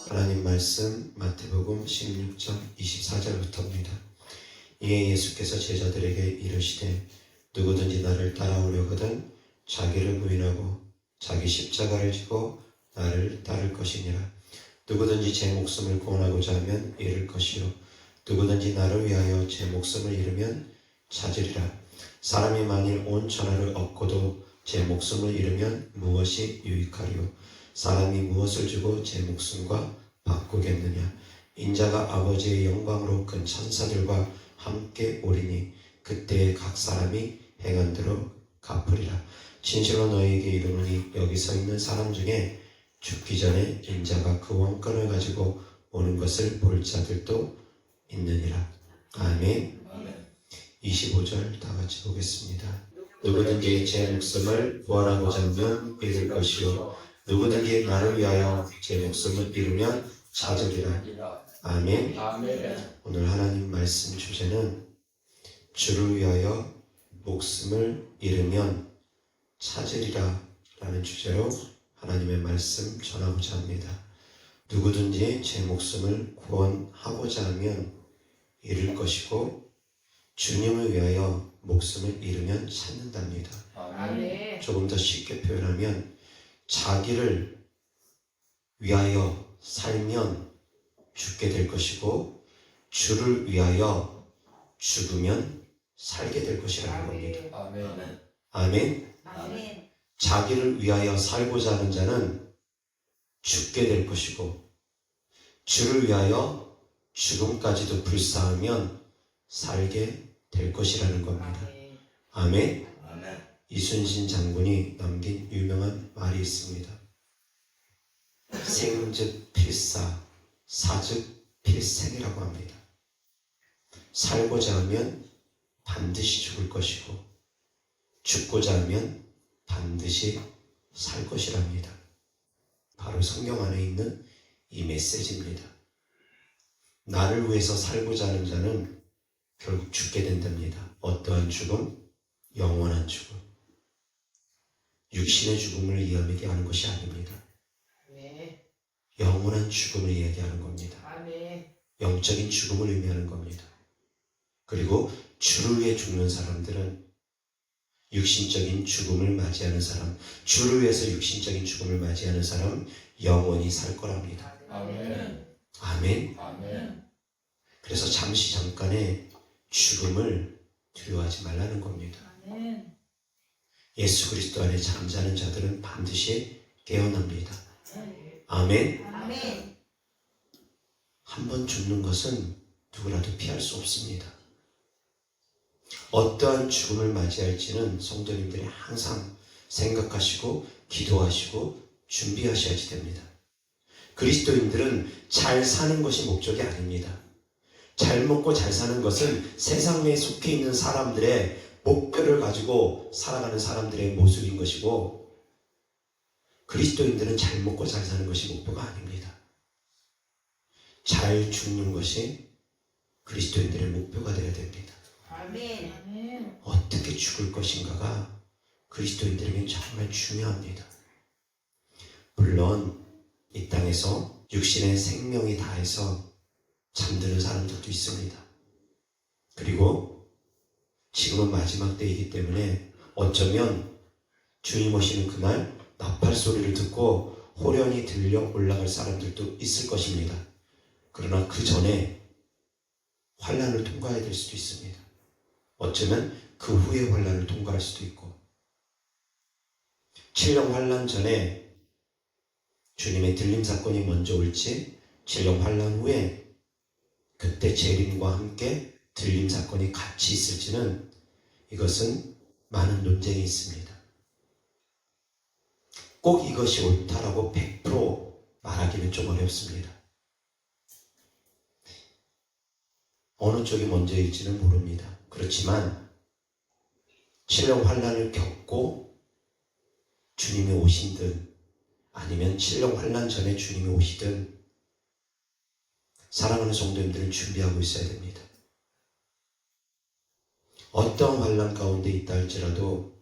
하나님 말씀 마태복음 16장 24절부터입니다. 이에 예수께서 제자들에게 이르시되 누구든지 나를 따라오려거든 자기를 부인하고 자기 십자가를 지고 나를 따를 것이니라. 누구든지 제 목숨을 구원하고자 하면 잃을 것이요 누구든지 나를 위하여 제 목숨을 잃으면 찾으리라. 사람이 만일 온 천하를 얻고도 제 목숨을 잃으면 무엇이 유익하리요? 사람이 무엇을 주고 제 목숨과 바꾸겠느냐? 인자가 아버지의 영광으로 큰 천사들과 함께 오리니 그때에 각 사람이 행한 대로 갚으리라. 진실로 너희에게 이르노니 여기 서 있는 사람 중에 죽기 전에 인자가 그 왕권을 가지고 오는 것을 볼 자들도 있느니라. 아멘. 25절 다 같이 보겠습니다. 누구든지 제 목숨을 구원하고자 하면 잃을 것이요 누구든지 나를 위하여 제 목숨을 잃으면 찾으리라. 아멘. 오늘 하나님 말씀 주제는 주를 위하여 목숨을 잃으면 찾으리라 라는 주제로 하나님의 말씀 전하고자 합니다. 누구든지 제 목숨을 구원하고자 하면 잃을 것이고 주님을 위하여 목숨을 잃으면 찾는답니다. 아멘. 조금 더 쉽게 표현하면 자기를 위하여 살면 죽게 될 것이고 주를 위하여 죽으면 살게 될 것이라는 겁니다. 아멘. 아멘. 아멘. 자기를 위하여 살고자 하는 자는 죽게 될 것이고 주를 위하여 죽음까지도 불사하면 살게 될 것이라는 겁니다. 아멘. 이순신 장군이 남긴 유명한 말이 있습니다. 생즉 필사, 사즉 필생이라고 합니다. 살고자 하면 반드시 죽을 것이고 죽고자 하면 반드시 살 것이랍니다. 바로 성경 안에 있는 이 메시지입니다. 나를 위해서 살고자 하는 자는 결국 죽게 된답니다. 어떠한 죽음? 영원한 죽음. 육신의 죽음을 이야기하는 것이 아닙니다. 영원한 죽음을 이야기하는 겁니다. 영적인 죽음을 의미하는 겁니다. 그리고 주를 위해 죽는 사람들은 육신적인 죽음을 맞이하는 사람, 주를 위해서 육신적인 죽음을 맞이하는 사람 영원히 살 거랍니다. 아멘. 그래서 잠시 잠깐의 죽음을 두려워하지 말라는 겁니다. 예수 그리스도 안에 잠자는 자들은 반드시 깨어납니다. 아멘. 한 번 죽는 것은 누구라도 피할 수 없습니다. 어떠한 죽음을 맞이할지는 성도님들이 항상 생각하시고 기도하시고 준비하셔야지 됩니다. 그리스도인들은 잘 사는 것이 목적이 아닙니다. 잘 먹고 잘 사는 것은 세상에 속해 있는 사람들의 목표를 가지고 살아가는 사람들의 모습인 것이고 그리스도인들은 잘 먹고 잘 사는 것이 목표가 아닙니다. 잘 죽는 것이 그리스도인들의 목표가 되어야 됩니다. 아멘. 어떻게 죽을 것인가가 그리스도인들에게는 정말 중요합니다. 물론 이 땅에서 육신의 생명이 다해서 잠드는 사람들도 있습니다. 그리고 지금은 마지막 때이기 때문에 어쩌면 주님 오시는 그날 나팔 소리를 듣고 호련히 들려 올라갈 사람들도 있을 것입니다. 그러나 그 전에 환난을 통과해야 될 수도 있습니다. 어쩌면 그 후에 환난을 통과할 수도 있고 7년 환난 전에 주님의 들림 사건이 먼저 올지 7년 환난 후에 그때 재림과 함께 들림 사건이 같이 있을지는 이것은 많은 논쟁이 있습니다. 꼭 이것이 옳다라고 100% 말하기는 좀 어렵습니다. 어느 쪽이 먼저일지는 모릅니다. 그렇지만 7년 환난을 겪고 주님이 오신든 아니면 7년 환난 전에 주님이 오시든 사랑하는 성도님들은 준비하고 있어야 됩니다. 어떤 환난 가운데 있다 할지라도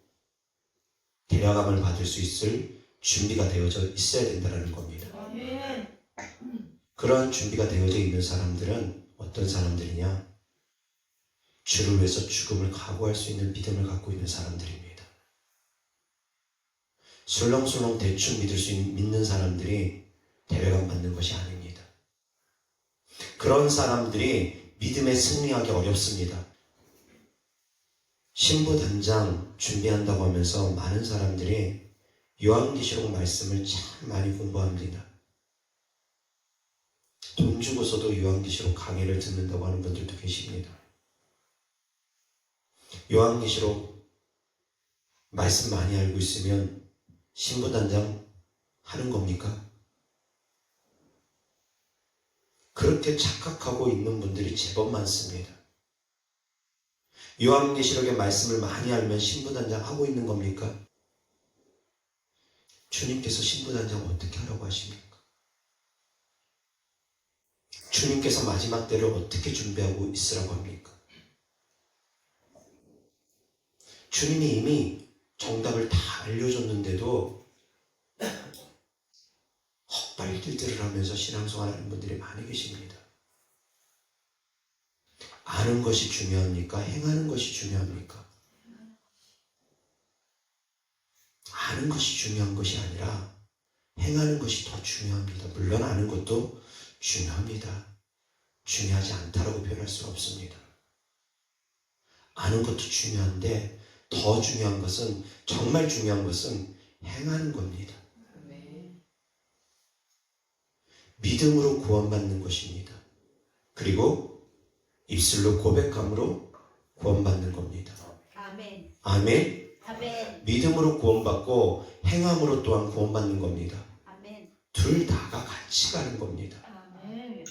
데려감을 받을 수 있을 준비가 되어져 있어야 된다는 겁니다. 그러한 준비가 되어져 있는 사람들은 어떤 사람들이냐? 주를 위해서 죽음을 각오할 수 있는 믿음을 갖고 있는 사람들입니다. 술렁술렁 대충 믿는 사람들이 대배감 받는 것이 아닙니다. 그런 사람들이 믿음에 승리하기 어렵습니다. 신부단장 준비한다고 하면서 많은 사람들이 요한계시록 말씀을 참 많이 공부합니다. 돈 주고서도 요한계시록 강의를 듣는다고 하는 분들도 계십니다. 요한계시록 말씀 많이 알고 있으면 신부단장 하는 겁니까? 그렇게 착각하고 있는 분들이 제법 많습니다. 요한계시록의 말씀을 많이 알면 신부단장 하고 있는 겁니까? 주님께서 신부단장 어떻게 하라고 하십니까? 주님께서 마지막 때를 어떻게 준비하고 있으라고 합니까? 주님이 이미 정답을 다 알려줬는데도 헛발질들을 하면서 신앙생활하는 분들이 많이 계십니다. 아는 것이 중요합니까? 행하는 것이 중요합니까? 아는 것이 중요한 것이 아니라 행하는 것이 더 중요합니다. 물론 아는 것도 중요합니다. 중요하지 않다라고 표현할 수는 없습니다. 아는 것도 중요한데 더 중요한 것은, 정말 중요한 것은 행하는 겁니다. 믿음으로 구원받는 것입니다. 그리고 입술로 고백함으로 구원받는 겁니다. 아멘. 아멘. 아멘. 믿음으로 구원받고 행함으로 또한 구원받는 겁니다. 아멘. 둘 다가 같이 가는 겁니다. 아멘.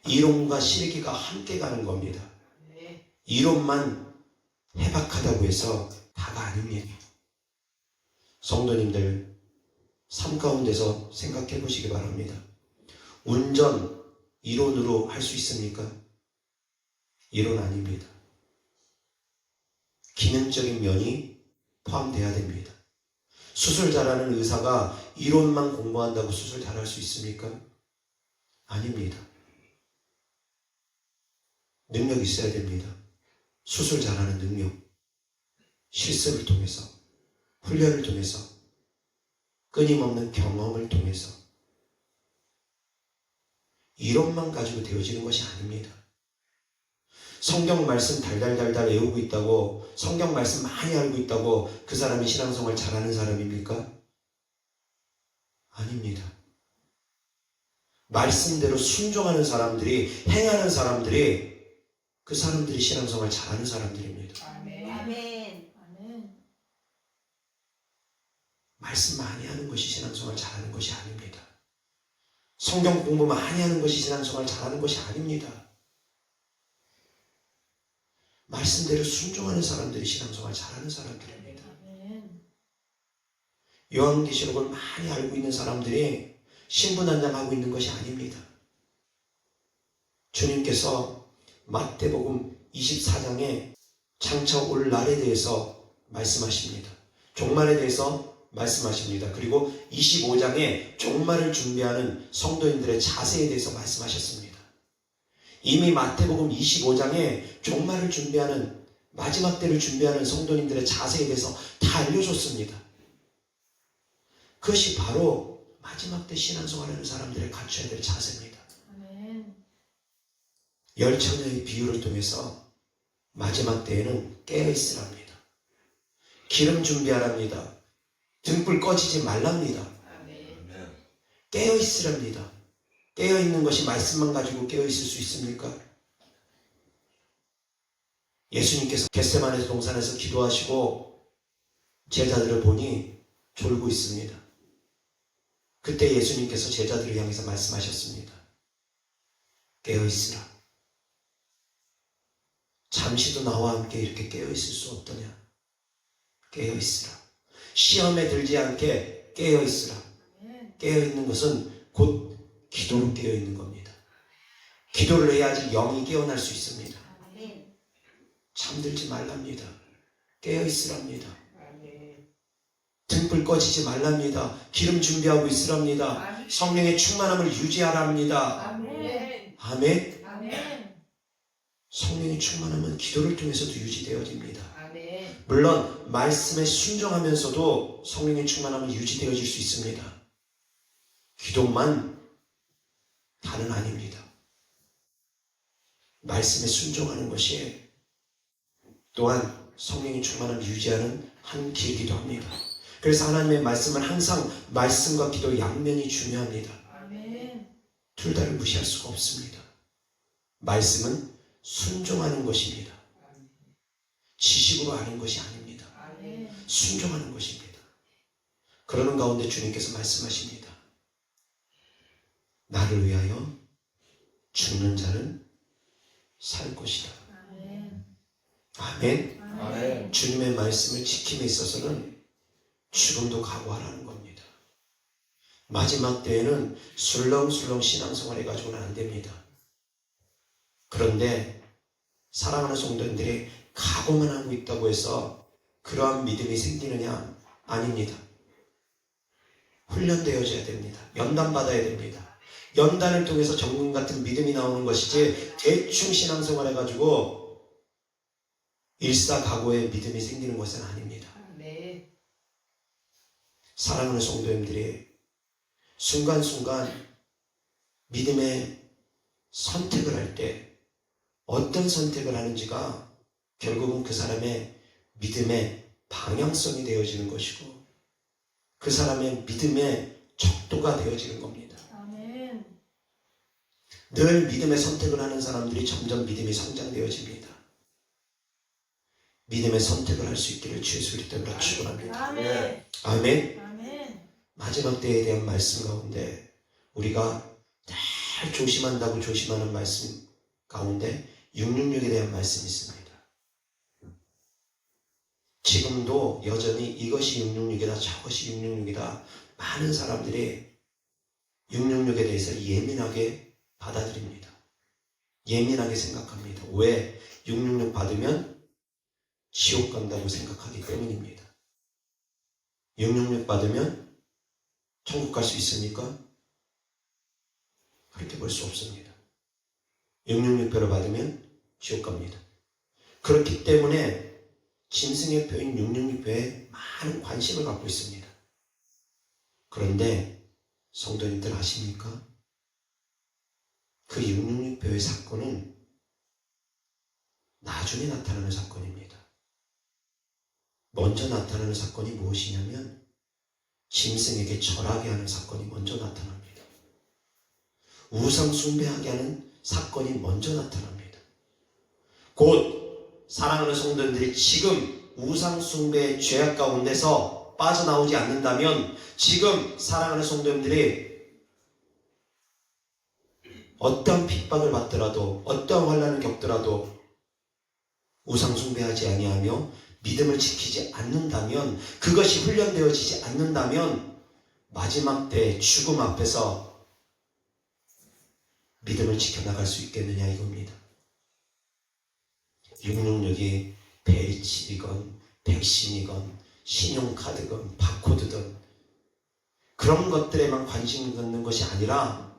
이론과 실기가 함께 가는 겁니다. 이론만 해박하다고 해서 다가 아닙니다. 성도님들, 삶 가운데서 생각해 보시기 바랍니다. 운전 이론으로 할 수 있습니까? 이론 아닙니다. 기능적인 면이 포함되어야 됩니다. 수술 잘하는 의사가 이론만 공부한다고 수술 잘할 수 있습니까? 아닙니다. 능력이 있어야 됩니다. 수술 잘하는 능력, 실습을 통해서, 훈련을 통해서, 끊임없는 경험을 통해서, 이론만 가지고 되어지는 것이 아닙니다. 성경 말씀 달달달달 외우고 있다고, 성경 말씀 많이 알고 있다고 그 사람이 신앙생활 잘하는 사람입니까? 아닙니다. 말씀대로 순종하는 사람들이, 행하는 사람들이, 그 사람들이 신앙생활 잘하는 사람들입니다. 아멘. 아멘. 말씀 많이 하는 것이 신앙생활 잘하는 것이 아닙니다. 성경 공부 많이 하는 것이 신앙생활 잘하는 것이 아닙니다. 말씀대로 순종하는 사람들이 신앙생활 잘하는 사람들입니다. 요한계시록을 많이 알고 있는 사람들이 신분한장하고 있는 것이 아닙니다. 주님께서 마태복음 24장에 장차 올 날에 대해서 말씀하십니다. 종말에 대해서 말씀하십니다. 그리고 25장에 종말을 준비하는 성도인들의 자세에 대해서 말씀하셨습니다. 이미 마태복음 25장에 종말을 준비하는, 마지막 때를 준비하는 성도님들의 자세에 대해서 다 알려줬습니다. 그것이 바로 마지막 때 신앙생활하는 사람들의 갖춰야 될 자세입니다. 열처녀의 비유를 통해서 마지막 때에는 깨어있으랍니다. 기름 준비하랍니다. 등불 꺼지지 말랍니다. 깨어있으랍니다. 깨어있는 것이 말씀만 가지고 깨어있을 수 있습니까? 예수님께서 겟세마네 동산에서 기도하시고 제자들을 보니 졸고 있습니다. 그때 예수님께서 제자들을 향해서 말씀하셨습니다. 깨어있으라. 잠시도 나와 함께 이렇게 깨어있을 수 없더냐? 깨어있으라. 시험에 들지 않게 깨어있으라. 깨어있는 것은 곧 기도로 깨어있는 겁니다. 기도를 해야지 영이 깨어날 수 있습니다. 잠들지 말랍니다. 깨어있으랍니다. 등불 불 꺼지지 말랍니다. 기름 준비하고 있으랍니다. 성령의 충만함을 유지하랍니다. 아멘. 아멘. 아멘. 성령의 충만함은 기도를 통해서도 유지되어집니다. 아멘. 물론 말씀에 순종하면서도 성령의 충만함은 유지되어질 수 있습니다. 기도만 다는 아닙니다. 말씀에 순종하는 것이 또한 성령의 충만함을 유지하는 한 길이기도 합니다. 그래서 하나님의 말씀은 항상 말씀과 기도 양면이 중요합니다. 아멘. 둘 다를 무시할 수가 없습니다. 말씀은 순종하는 것입니다. 지식으로 아는 것이 아닙니다. 아멘. 순종하는 것입니다. 그러는 가운데 주님께서 말씀하십니다. 나를 위하여 죽는 자는 살 것이다. 아멘. 아멘. 아멘. 주님의 말씀을 지킴에 있어서는 죽음도 각오하라는 겁니다. 마지막 때에는 술렁술렁 신앙생활 해가지고는 안 됩니다. 그런데 사랑하는 성도님들이 각오만 하고 있다고 해서 그러한 믿음이 생기느냐? 아닙니다. 훈련되어져야 됩니다. 연단받아야 됩니다. 연단을 통해서 정금 같은 믿음이 나오는 것이지 대충 신앙생활 해가지고 일사각오의 믿음이 생기는 것은 아닙니다. 아멘. 사랑하는 성도님들이 순간순간 믿음의 선택을 할 때 어떤 선택을 하는지가 결국은 그 사람의 믿음의 방향성이 되어지는 것이고 그 사람의 믿음의 척도가 되어지는 겁니다. 아멘. 늘 믿음의 선택을 하는 사람들이 점점 믿음이 성장되어집니다. 믿음의 선택을 할 수 있기를 주의 소리 때문에 축원합니다. 아멘. 아멘. 아멘. 마지막 때에 대한 말씀 가운데 우리가 잘 조심한다고 조심하는 말씀 가운데 666에 대한 말씀이 있습니다. 지금도 여전히 이것이 666이다 저것이 666이다 많은 사람들이 666에 대해서 예민하게 받아들입니다. 예민하게 생각합니다. 왜? 666 받으면 지옥 간다고 생각하기 때문입니다. 666 받으면 천국 갈 수 있습니까? 그렇게 볼 수 없습니다. 666표를 받으면 지옥 갑니다. 그렇기 때문에 짐승의 표인 666표에 많은 관심을 갖고 있습니다. 그런데 성도님들 아십니까? 그 666표의 사건은 나중에 나타나는 사건입니다. 먼저 나타나는 사건이 무엇이냐면 짐승에게 절하게 하는 사건이 먼저 나타납니다. 우상 숭배하게 하는 사건이 먼저 나타납니다. 곧 사랑하는 성도들이 지금 우상 숭배의 죄악 가운데서 빠져나오지 않는다면 지금 사랑하는 성도들이 어떤 핍박을 받더라도 어떤 환난을 겪더라도 우상 숭배하지 아니하며 믿음을 지키지 않는다면 그것이 훈련되어지지 않는다면 마지막 때 죽음 앞에서 믿음을 지켜나갈 수 있겠느냐 이겁니다. 666이 벨칩이건 백신이건 신용카드건 바코드든 그런 것들에만 관심 갖는 것이 아니라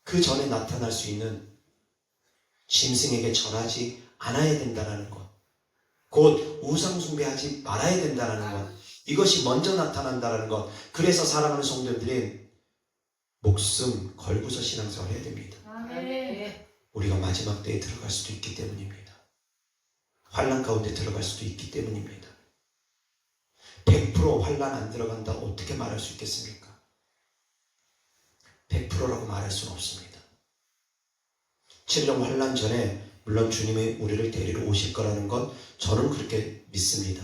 그 전에 나타날 수 있는 짐승에게 절하지 않아야 된다는 것, 곧 우상 숭배하지 말아야 된다는 것, 이것이 먼저 나타난다는 것. 그래서 사랑하는 성도들이 목숨 걸고서 신앙생활 해야 됩니다. 아멘. 우리가 마지막 때에 들어갈 수도 있기 때문입니다. 환난 가운데 들어갈 수도 있기 때문입니다. 100% 환난 안 들어간다 어떻게 말할 수 있겠습니까? 100%라고 말할 수는 없습니다. 7년 환난 전에 물론 주님이 우리를 데리러 오실 거라는 것 저는 그렇게 믿습니다.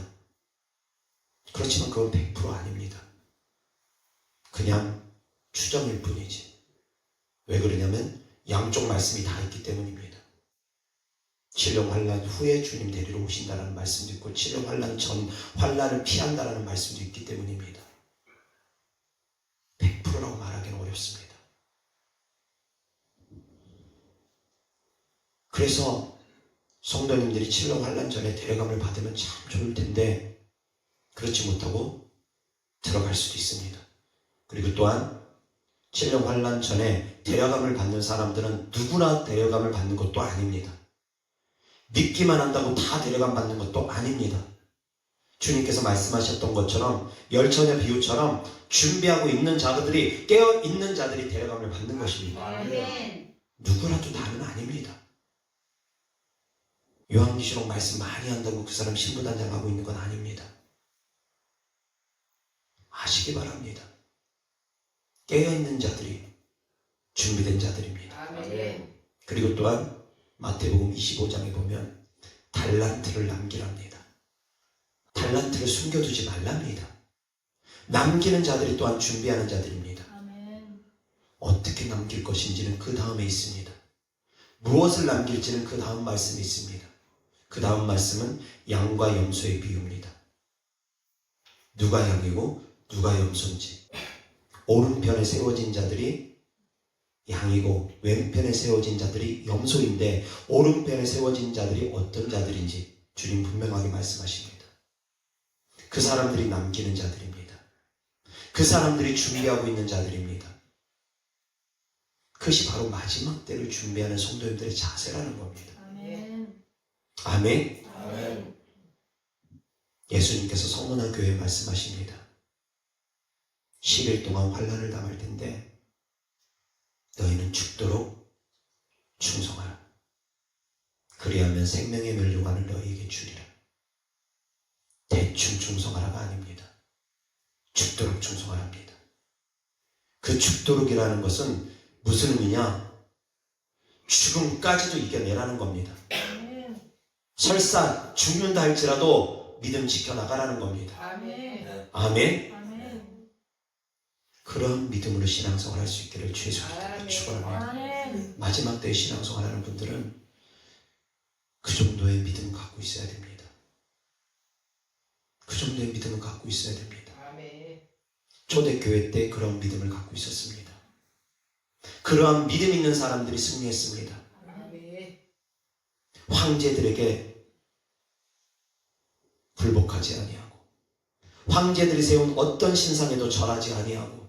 그렇지만 그건 100% 아닙니다. 그냥 추정일 뿐이지. 왜 그러냐면 양쪽 말씀이 다 있기 때문입니다. 7년 환난 후에 주님 데리러 오신다는 말씀도 있고 7년 환난 전 환난을 피한다는 말씀도 있기 때문입니다. 100%라고 말하기는 어렵습니다. 그래서 성도님들이 7년 환난 전에 데려감을 받으면 참 좋을 텐데 그렇지 못하고 들어갈 수도 있습니다. 그리고 또한 7년 환란 전에 데려감을 받는 사람들은 누구나 데려감을 받는 것도 아닙니다. 믿기만 한다고 다 데려감 받는 것도 아닙니다. 주님께서 말씀하셨던 것처럼 열처녀 비유처럼 준비하고 있는 자들이 깨어있는 자들이 데려감을 받는 것입니다. 아멘. 누구라도 다는 아닙니다. 요한계시록 말씀 많이 한다고 그 사람 신부단장하고 있는 건 아닙니다. 아시기 바랍니다. 깨어있는 자들이 준비된 자들입니다. 아멘. 그리고 또한 마태복음 25장에 보면 달란트를 남기랍니다. 달란트를 숨겨두지 말랍니다. 남기는 자들이 또한 준비하는 자들입니다. 아멘. 어떻게 남길 것인지는 그 다음에 있습니다. 무엇을 남길지는 그 다음 말씀에 있습니다. 그 다음 말씀은 양과 염소의 비유입니다. 누가 양이고 누가 염소인지, 오른편에 세워진 자들이 양이고 왼편에 세워진 자들이 염소인데 오른편에 세워진 자들이 어떤 자들인지 주님 분명하게 말씀하십니다. 그 사람들이 남기는 자들입니다. 그 사람들이 준비하고 있는 자들입니다. 그것이 바로 마지막 때를 준비하는 성도님들의 자세라는 겁니다. 아멘. 아멘. 아멘. 예수님께서 성문안 교회에 말씀하십니다. 10일 동안 환난을 당할 텐데 너희는 죽도록 충성하라. 그리하면 생명의 멸류관을 너희에게 주리라. 대충 충성하라가 아닙니다. 죽도록 충성하랍니다. 그 죽도록이라는 것은 무슨 의미냐? 죽음까지도 이겨내라는 겁니다. 아멘. 설사 죽는다 할지라도 믿음 지켜나가라는 겁니다. 아멘. 아멘. 아멘. 그런 믿음으로 신앙생활 할 수 있기를 주의 소리로 아멘. 축원합니다. 아멘. 마지막 때에 신앙생활 하는 분들은 그 정도의 믿음을 갖고 있어야 됩니다. 그 정도의 믿음을 갖고 있어야 됩니다. 아멘. 초대교회 때 그런 믿음을 갖고 있었습니다. 그러한 믿음 있는 사람들이 승리했습니다. 아멘. 황제들에게 굴복하지 아니하고 황제들이 세운 어떤 신상에도 절하지 아니하고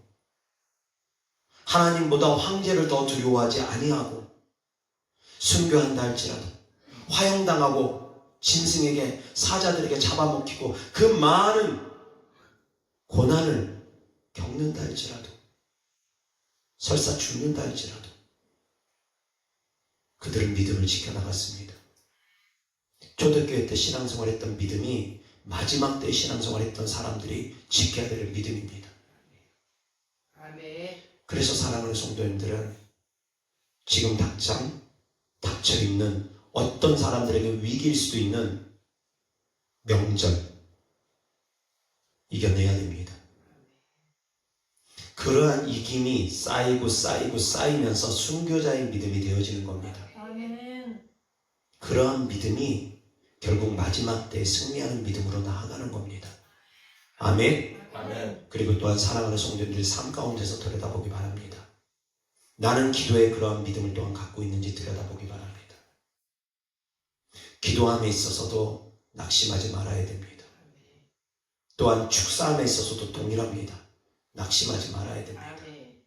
하나님보다 황제를 더 두려워하지 아니하고 순교한다 할지라도 화형당하고 짐승에게 사자들에게 잡아먹히고 그 많은 고난을 겪는다 할지라도 설사 죽는다 할지라도 그들은 믿음을 지켜나갔습니다. 초대교회 때 신앙생활했던 믿음이 마지막 때 신앙생활했던 사람들이 지켜야 될 믿음입니다. 아멘. 그래서 사랑하는 성도님들은 지금 당장 닥쳐있는 어떤 사람들에게 위기일 수도 있는 명절 이겨내야 됩니다. 그러한 이김이 쌓이고 쌓이면서 순교자의 믿음이 되어지는 겁니다. 아멘. 그러한 믿음이 결국 마지막 때에 승리하는 믿음으로 나아가는 겁니다. 아멘. 아멘. 그리고 또한 사랑하는 성도님들이 삶 가운데서 들여다보기 바랍니다. 나는 기도에 그러한 믿음을 또한 갖고 있는지 들여다보기 바랍니다. 기도함에 있어서도 낙심하지 말아야 됩니다. 또한 축사함에 있어서도 동일합니다. 낙심하지 말아야 됩니다. 아멘.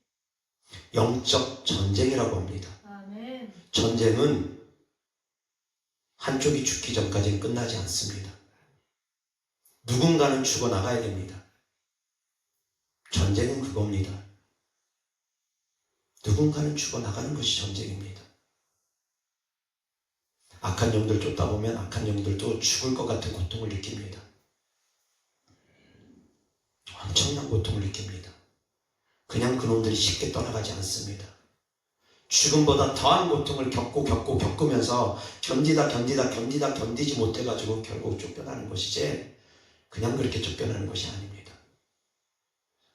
영적 전쟁이라고 합니다. 아멘. 전쟁은 한쪽이 죽기 전까지는 끝나지 않습니다. 누군가는 죽어나가야 됩니다. 전쟁은 그겁니다. 누군가는 죽어나가는 것이 전쟁입니다. 악한 영들 쫓다 보면 악한 영들도 죽을 것 같은 고통을 느낍니다. 엄청난 고통을 느낍니다. 그냥 그놈들이 쉽게 떠나가지 않습니다. 죽음보다 더한 고통을 겪으면서 견디지 못해가지고 결국 쫓겨나는 것이지 그냥 그렇게 쫓겨나는 것이 아닙니다.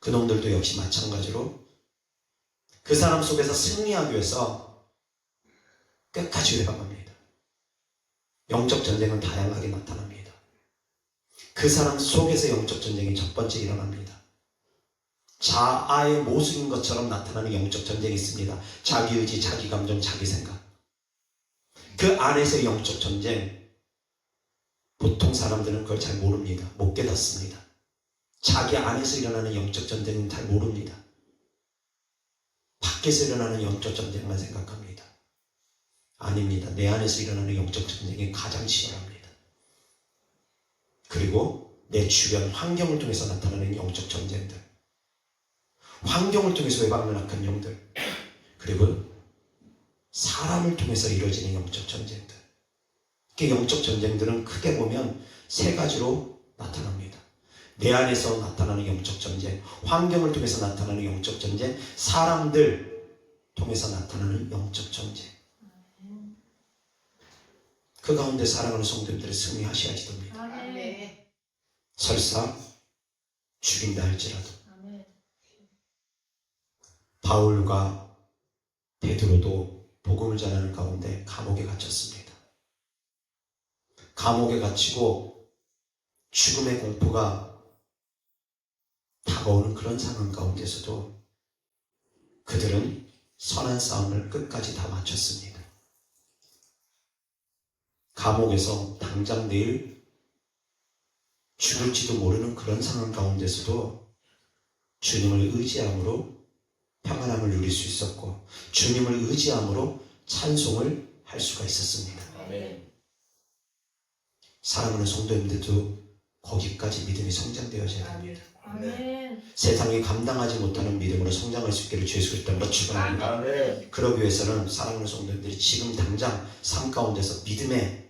그놈들도 역시 마찬가지로 그 사람 속에서 승리하기 위해서 끝까지 회방합니다. 영적 전쟁은 다양하게 나타납니다. 그 사람 속에서 영적 전쟁이 첫 번째 일어납니다. 자아의 모습인 것처럼 나타나는 영적 전쟁이 있습니다. 자기 의지, 자기 감정, 자기 생각. 그 안에서의 영적 전쟁, 보통 사람들은 그걸 잘 모릅니다. 못 깨닫습니다. 자기 안에서 일어나는 영적 전쟁은 잘 모릅니다. 밖에서 일어나는 영적 전쟁만 생각합니다. 아닙니다. 내 안에서 일어나는 영적 전쟁이 가장 치열합니다. 그리고 내 주변 환경을 통해서 나타나는 영적 전쟁들, 환경을 통해서 외박연락한 영들, 그리고 사람을 통해서 이루어지는 영적 전쟁들. 그 영적 전쟁들은 크게 보면 세 가지로 나타납니다. 내 안에서 나타나는 영적 전쟁, 환경을 통해서 나타나는 영적 전쟁, 사람들 통해서 나타나는 영적 전쟁. 그 가운데 사랑하는 성도님들이 승리하셔야지 됩니다. 아멘. 설사 죽인다 할지라도. 아멘. 바울과 베드로도 복음을 전하는 가운데 감옥에 갇혔습니다. 감옥에 갇히고 죽음의 공포가 다가오는 그런 상황 가운데서도 그들은 선한 싸움을 끝까지 다 마쳤습니다. 감옥에서 당장 내일 죽을지도 모르는 그런 상황 가운데서도 주님을 의지함으로 평안함을 누릴 수 있었고, 주님을 의지함으로 찬송을 할 수가 있었습니다. 아멘. 사랑하는 성도님들도 거기까지 믿음이 성장되어져야 됩니다. 아멘. 세상이 감당하지 못하는 믿음으로 성장할 수 있기를 주 예수 그리스도로 축원합니다. 아멘. 그러기 위해서는 사랑하는 성도님들이 지금 당장 삶 가운데서 믿음의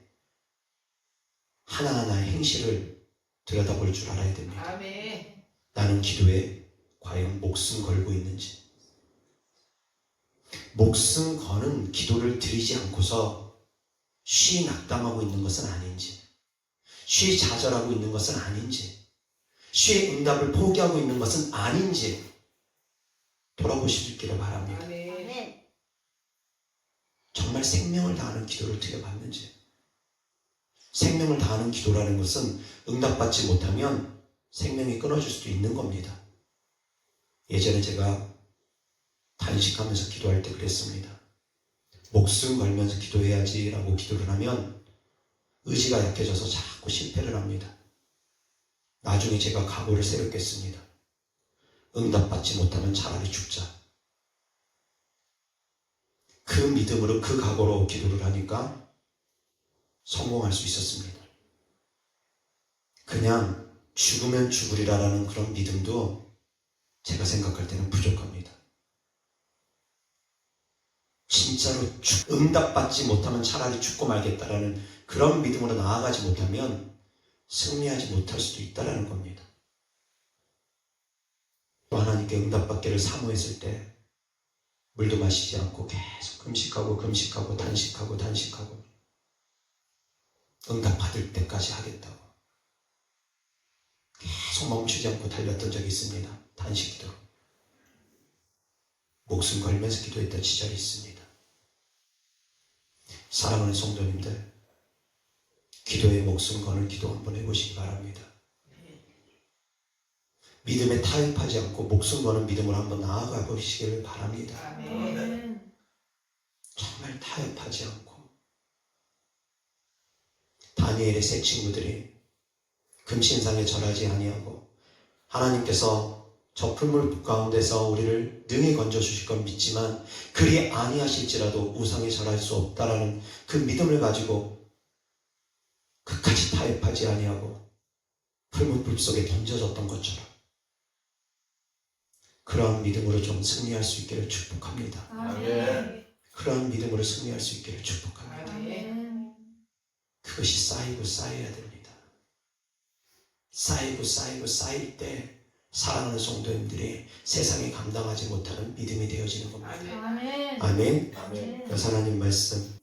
하나하나의 행실을 들여다볼 줄 알아야 됩니다. 아멘. 나는 기도에 과연 목숨 걸고 있는지, 목숨 거는 기도를 드리지 않고서 쉬 낙담하고 있는 것은 아닌지, 쉬 좌절하고 있는 것은 아닌지, 쉬 응답을 포기하고 있는 것은 아닌지 돌아보시기를 바랍니다. 아멘. 정말 생명을 다하는 기도를 드려봤는지. 생명을 다하는 기도라는 것은 응답받지 못하면 생명이 끊어질 수도 있는 겁니다. 예전에 제가 단식하면서 기도할 때 그랬습니다. 목숨 걸면서 기도해야지 라고 기도를 하면 의지가 약해져서 자꾸 실패를 합니다. 나중에 제가 각오를 세웠겠습니다. 응답받지 못하면 차라리 죽자. 그 믿음으로, 그 각오로 기도를 하니까 성공할 수 있었습니다. 그냥 죽으면 죽으리라라는 그런 믿음도 제가 생각할 때는 부족합니다. 진짜로 응답받지 못하면 차라리 죽고 말겠다라는 그런 믿음으로 나아가지 못하면 승리하지 못할 수도 있다는 겁니다. 또 하나님께 응답받기를 사모했을 때 물도 마시지 않고 계속 금식하고 단식하고 응답받을 때까지 하겠다고 계속 멈추지 않고 달렸던 적이 있습니다. 단식기도 목숨 걸면서 기도했던 시절이 있습니다. 사랑하는 성도님들, 기도에 목숨 거는 기도 한번 해보시기 바랍니다. 믿음에 타협하지 않고 목숨 거는 믿음으로 한번 나아가 보시기를 바랍니다. 아멘. 정말 타협하지 않고. 다니엘의 세 친구들이 금신상에 절하지 아니하고 하나님께서 저 풀물 가운데서 우리를 능히 건져주실 건 믿지만 그리 아니하실지라도 우상에 절할 수 없다라는 그 믿음을 가지고 끝까지 타협하지 아니하고 풀무불 속에 던져졌던 것처럼 그러한 믿음으로 좀 승리할 수 있기를 축복합니다. 아멘. 그러한 믿음으로 승리할 수 있기를 축복합니다. 아멘. 그것이 쌓이고 쌓여야 됩니다. 쌓일 때 사랑하는 성도님들이 세상에 감당하지 못하는 믿음이 되어지는 겁니다. 아멘. 아멘. 아멘. 그래서 하나님 말씀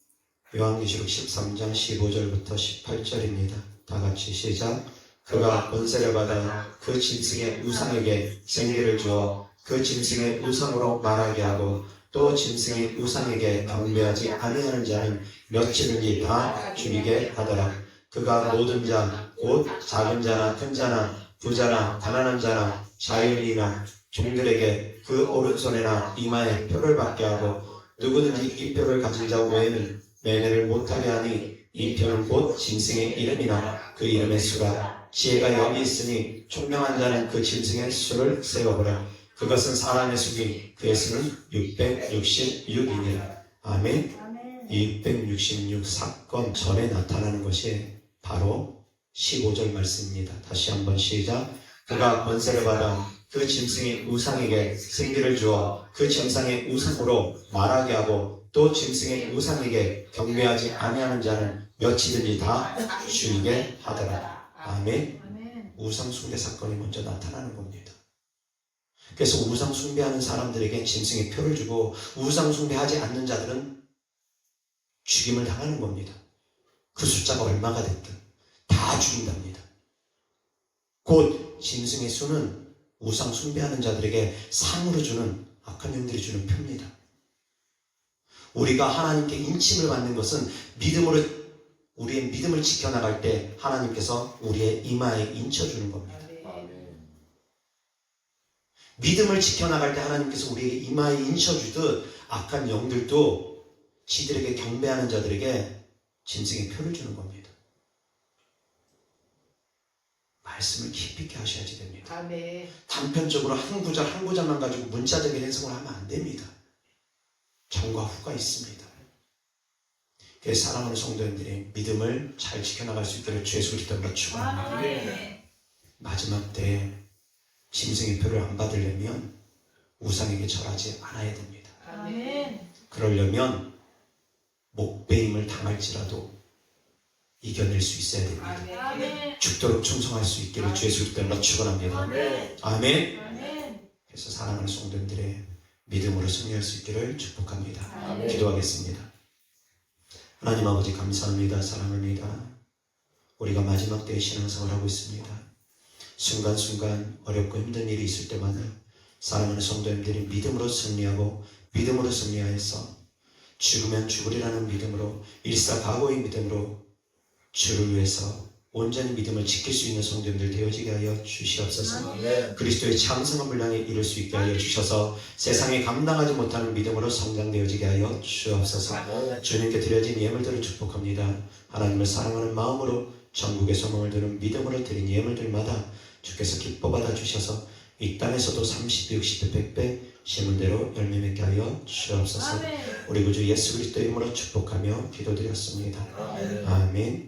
요한계시록 13장 15절부터 18절입니다. 다 같이 시작. 그가 권세를 받아 그 짐승의 우상에게 생기를 주어 그 짐승의 우상으로 말하게 하고 또 짐승의 우상에게 경배하지 아니하는 자는 며칠인지 다 죽이게 하더라. 그가 모든 자, 곧 작은 자나 큰 자나 부자나 가난한 자나 자유인이나 종들에게 그 오른손에나 이마에 표를 받게 하고 누구든지 이 표를 가진 자 외에는 매매를 못하게 하니 이 표는 곧 짐승의 이름이나 그 이름의 수가 지혜가 여기 있으니 총명한 자는 그 짐승의 수를 세어보라. 그것은 사람의 수기 그의 수는 666이니라. 아멘. 아멘. 666 사건 전에 나타나는 것이 바로 15절 말씀입니다. 다시 한번 시작. 그가 권세를 받아 그 짐승의 우상에게 승리를 주어 그 짐승의 우상으로 말하게 하고 또 짐승의 우상에게 경배하지 아니하는 자는 몇이든지 다 죽이게 하더라. 아멘. 아멘. 우상 숭배 사건이 먼저 나타나는 겁니다. 그래서 우상 숭배하는 사람들에게 짐승의 표를 주고 우상 숭배하지 않는 자들은 죽임을 당하는 겁니다. 그 숫자가 얼마가 됐든 다 죽인답니다. 곧 짐승의 수는 우상 숭배하는 자들에게 상으로 주는 악한 영들이 주는 표입니다. 우리가 하나님께 인침을 받는 것은 믿음으로 우리의 믿음을 지켜나갈 때 하나님께서 우리의 이마에 인쳐주는 겁니다. 믿음을 지켜나갈 때 하나님께서 우리에게 이마에 인쳐주듯 악한 영들도 지들에게 경배하는 자들에게 짐승의 표를 주는 겁니다. 말씀을 깊이 있게 하셔야지 됩니다. 아멘. 단편적으로 한 구절 한 구절만 가지고 문자적인 해석을 하면 안 됩니다. 전과 후가 있습니다. 그래서 사랑하는 성도님들이 믿음을 잘 지켜나갈 수 있기를 주의 소리 때문에 축원합니다. 아멘. 마지막 때에 짐승의 표를 안 받으려면 우상에게 절하지 않아야 됩니다. 아멘. 그러려면 목배임을 당할지라도 이겨낼 수 있어야 됩니다. 아멘. 죽도록 충성할 수 있기를 주의 소리 때문에 축원합니다. 아멘. 아멘. 아멘. 그래서 사랑하는 성도님들의 믿음으로 승리할 수 있기를 축복합니다. 아멘. 기도하겠습니다. 하나님 아버지 감사합니다. 사랑합니다. 우리가 마지막 때에 신앙생활을 하고 있습니다. 순간순간 어렵고 힘든 일이 있을 때마다 사랑하는 성도님들이 믿음으로 승리하고 믿음으로 승리하여서 죽으면 죽으리라는 믿음으로 일사각오의 믿음으로 주를 위해서 온전히 믿음을 지킬 수 있는 성도님들 되어지게 하여 주시옵소서. 그리스도의 장성한 분량에 이룰 수 있게 하여 주셔서 세상에 감당하지 못하는 믿음으로 성장되어지게 하여 주옵소서. 주님께 드려진 예물들을 축복합니다. 하나님을 사랑하는 마음으로 전국의 소망을 두는 믿음으로 드린 예물들마다 주께서 기뻐 받아 주셔서 이 땅에서도 30배, 60배, 100배 시문대로 열매 맺게 하여 주옵소서. 아멘. 우리 구주 예수 그리스도 이름으로 축복하며 기도드렸습니다. 아멘.